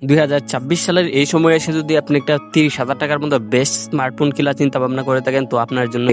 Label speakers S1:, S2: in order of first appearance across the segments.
S1: 2026 সালের এই সময় এসে যদি আপনি একটা 30,000 টাকার মতো বেস্ট স্মার্টফোন কেনার চিন্তা ভাবনা করে থাকেন, তো আপনার জন্য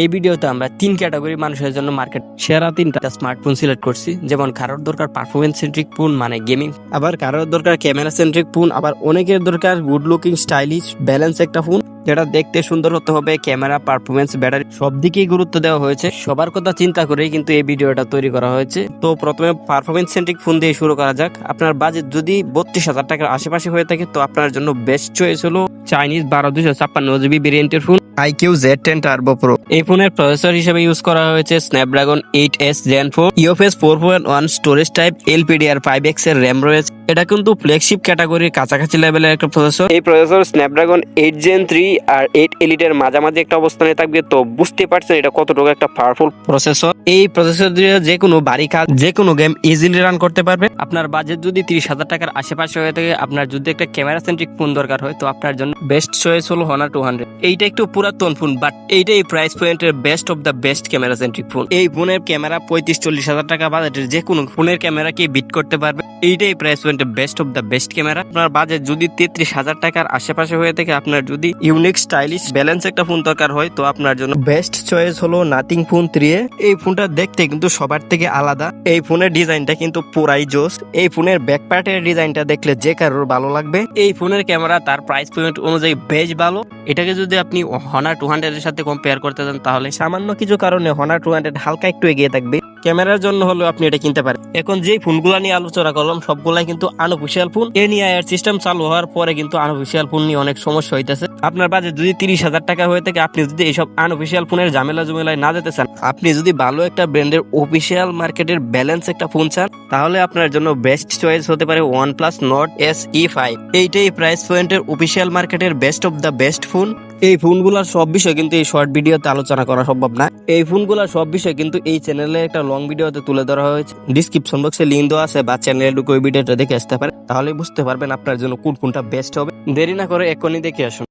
S1: এই ভিডিওতে আমরা 3 ক্যাটাগরি মানুষের জন্য মার্কেট সেরা 3টা স্মার্টফোন সিলেক্ট করছি। যেমন কারোর দরকার পারফরমেন্স সেন্ট্রিক ফোন মানে গেমিং, আবার কারোর দরকার ক্যামেরা সেন্ট্রিক ফোন, আবার অনেকের দরকার গুড লুকিং স্টাইলিশ ব্যালেন্স একটা ফোন যেটা দেখতে সুন্দর হতে হবে, ক্যামেরা পারফরমেন্স ব্যাটারি সব দিকেই গুরুত্ব দেওয়া হয়েছে। সবার কথা চিন্তা করেই কিন্তু এই ভিডিওটা তৈরি করা হয়েছে। তো প্রথমে পারফরমেন্স সেন্ট্রিক ফোন দিয়ে শুরু করা যাক। আপনার বাজেট যদি 32,000 টাকার আশেপাশে হয়ে থাকে, তো আপনার জন্য বেস্ট চয়েস হলো চাইনিজ 12256 জিবি ভেরিয়েন্টের phone IQ Z10 turbo pro. এই ফোনের প্রসেসর হিসেবে ইউজ করা হয়েছে Snapdragon 8S Gen 4, UFS 4.1 storage type, LPDR5X এর র্যাম রয়েছে। এটা কিন্তু ফ্ল্যাগশিপ ক্যাটাগরির কাছাকাছি লেভেলের একটা প্রসেসর। এই প্রসেসর স্ন্যাপড্রাগন 8 Gen 3 আর 8 Elite এর মাঝামাঝি একটা অবস্থানে থাকবে। তো বুঝতে পারছেন এটা কতটুকু একটা পাওয়ারফুল প্রসেসর। এই প্রসেসর দিয়ে যে কোনো বাড়ি কাজ, যে কোনো গেম ইজিলি রান করতে পারবে। আপনার বাজেট যদি 30,000 টাকার আশেপাশে হয়ে থাকে, আপনার যদি একটা ক্যামেরা সেন্ট্রিক ফোন দরকার হয়, তো আপনার জন্য বেস্ট চয়েস হলো Honor 200। এইটা একটু পুরাতন ফোন, বাট এইটাই প্রাইস পয়েন্টের best of the best camera centric phone. এই ফোনের ক্যামেরা 35-40,000 টাকা বাজেটের যে কোনো ফোনের ক্যামেরাকে বিট করতে পারবে। এইটাই প্রাইস পয়েন্টের best of the best camera. আপনার বাজেট যদি 33,000 টাকার আশেপাশে হয়ে থাকে, আপনার যদি ইউনিক স্টাইলিশ ব্যালেন্স একটা ফোন দরকার হয়, তো আপনার জন্য বেস্ট চয়েস হলো নাথিং ফোন 3A। এই ফোনটা দেখতে কিন্তু সবার থেকে আলাদা। এই ফোনের ডিজাইনটা কিন্তু পুরাই জোস। এই ফোনের ব্যাক পার্টের ডিজাইনটা দেখলে যে কারোর ভালো লাগবে। এই ফোনের ক্যামেরা তার প্রাইস পয়েন্ট অনুযায়ী বেশ ভালো। এটাকে যদি আপনি Honor 200 এর সাথে কম্পেয়ার করতে চান, তাহলে সামান্য কিছু কারণে Honor 200 হালকা একটু এগিয়ে থাকবে। ক্যামেরার জন্য হলো আপনি এটা কিনতে পারেন। এখন যে ফোনগুলা নিয়ে আলোচনা করলাম সবগুলাই কিন্তু আনঅফিশিয়াল ফোন। NEIR সিস্টেম চালু হওয়ার পরে কিন্তু আনঅফিশিয়াল ফোন নিয়ে অনেক সমস্যা হইতেছে। আপনার বাজেট যদি 30,000 টাকা হয়ে থাকে, আপনি যদি এইসব আনঅফিশিয়াল ফোনের ঝামেলায় না যেতে চান, আপনি যদি ভালো একটা ব্র্যান্ডের অফিশিয়াল মার্কেটের ব্যালেন্স একটা ফোন চান, তাহলে আপনার জন্য বেস্ট চয়েস হতে পারে OnePlus Nord SE5। এইটাই প্রাইস পয়েন্টের অফিশিয়াল মার্কেটের best of the best phone. এই ফোনগুলোর সব বিষয় কিন্তু এই শর্ট ভিডিওতে আলোচনা করা সম্ভব না। এই ফোনগুলোর সব বিষয় কিন্তু এই চ্যানেলে একটা লং ভিডিওতে তুলে ধরা হয়েছে। ডিসক্রিপশন বক্সে লিংক দেওয়া আছে, বা চ্যানেলে ঢুকে ওই ভিডিওটা দেখে আসতে পারে। তাহলে বুঝতে পারবেন আপনার জন্য কোন ফোনটা বেস্ট হবে। দেরি না করে এখনই দেখে আসুন।